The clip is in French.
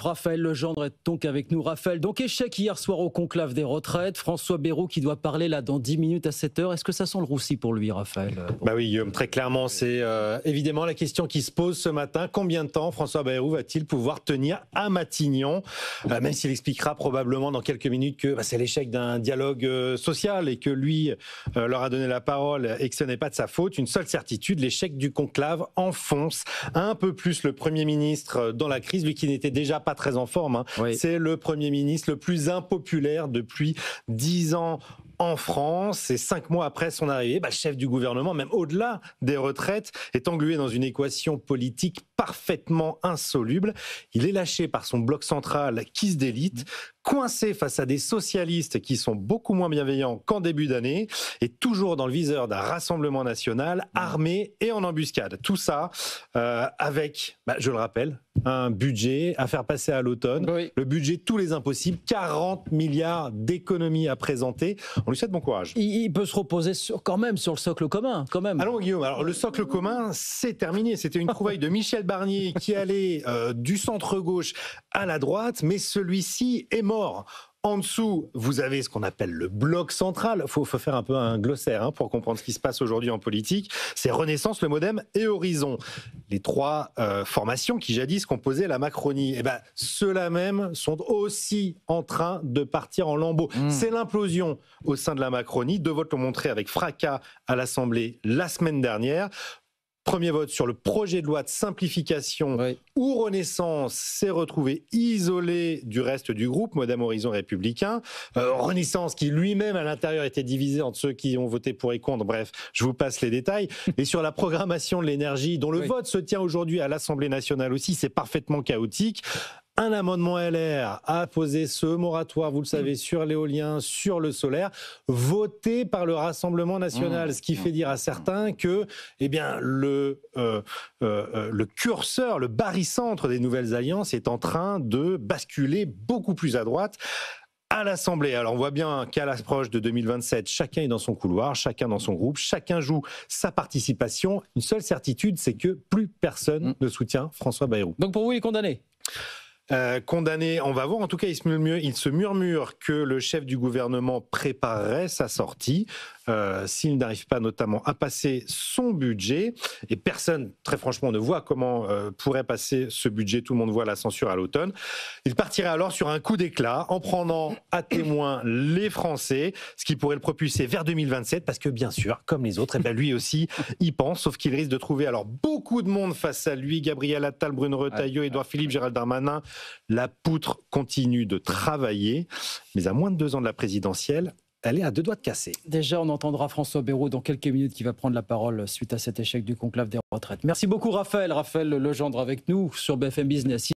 Raphaël Legendre est donc avec nous. Raphaël, donc échec hier soir au conclave des retraites. François Bayrou qui doit parler là dans 10 minutes à 7h. Est-ce que ça sent le roussi pour lui, Raphaël? Bah oui, Guillaume, très clairement, c'est évidemment la question qui se pose ce matin. Combien de temps François Bayrou va-t-il pouvoir tenir à Matignon, même s'il expliquera probablement dans quelques minutes que c'est l'échec d'un dialogue social et que lui leur a donné la parole et que ce n'est pas de sa faute. Une seule certitude, l'échec du conclave enfonce un peu plus le Premier ministre dans la crise, lui qui n'était déjà pas très en forme. Oui. C'est le Premier ministre le plus impopulaire depuis 10 ans en France. Et 5 mois après son arrivée, le chef du gouvernement, même au-delà des retraites, est englué dans une équation politique parfaitement insoluble. Il est lâché par son bloc central qui se délite, coincé face à des socialistes qui sont beaucoup moins bienveillants qu'en début d'année, et toujours dans le viseur d'un rassemblement national armé et en embuscade. Tout ça avec, je le rappelle, un budget à faire passer à l'automne, oui. Le budget de tous les impossibles, 40 milliards d'économies à présenter. On lui souhaite bon courage. Il peut se reposer quand même sur le socle commun, quand même. Allons Guillaume, alors le socle commun, c'est terminé. C'était une trouvaille de Michel Barnier qui allait du centre-gauche à la droite, mais celui-ci est mort. En dessous, vous avez ce qu'on appelle le bloc central. Faut faire un peu un glossaire pour comprendre ce qui se passe aujourd'hui en politique. C'est Renaissance, le Modem et Horizon. Les trois formations qui jadis composaient la Macronie. Ceux-là même sont aussi en train de partir en lambeaux. C'est l'implosion au sein de la Macronie. 2 votes l'ont montré avec fracas à l'Assemblée la semaine dernière. Premier vote sur le projet de loi de simplification où Renaissance s'est retrouvé isolé du reste du groupe, Modem Horizon Républicain. Renaissance qui lui-même à l'intérieur était divisé entre ceux qui ont voté pour et contre. Bref, je vous passe les détails. Et sur la programmation de l'énergie, dont le vote se tient aujourd'hui à l'Assemblée nationale aussi, c'est parfaitement chaotique. Un amendement LR a posé ce moratoire, vous le savez, sur l'éolien, sur le solaire, voté par le Rassemblement national, ce qui fait dire à certains que, le curseur, le barycentre des nouvelles alliances est en train de basculer beaucoup plus à droite. À l'Assemblée. Alors on voit bien qu'à l'approche de 2027, chacun est dans son couloir, chacun dans son groupe, chacun joue sa participation. Une seule certitude, c'est que plus personne ne soutient François Bayrou. Donc pour vous, il est condamné ? Condamné, on va voir. En tout cas, il se murmure que le chef du gouvernement préparerait sa sortie s'il n'arrive pas notamment à passer son budget. Et personne, très franchement, ne voit comment pourrait passer ce budget. Tout le monde voit la censure à l'automne. Il partirait alors sur un coup d'éclat en prenant à témoin les Français, ce qui pourrait le propulser vers 2027 parce que, bien sûr, comme les autres, lui aussi y pense, sauf qu'il risque de trouver alors beaucoup de monde face à lui. Gabriel Attal, Bruno Retailleau, Édouard Philippe, Gérald Darmanin. La poutre continue de travailler, mais à moins de 2 ans de la présidentielle, elle est à 2 doigts de casser. Déjà, on entendra François Bayrou dans quelques minutes qui va prendre la parole suite à cet échec du conclave des retraites. Merci beaucoup Raphaël. Raphaël Legendre avec nous sur BFM Business.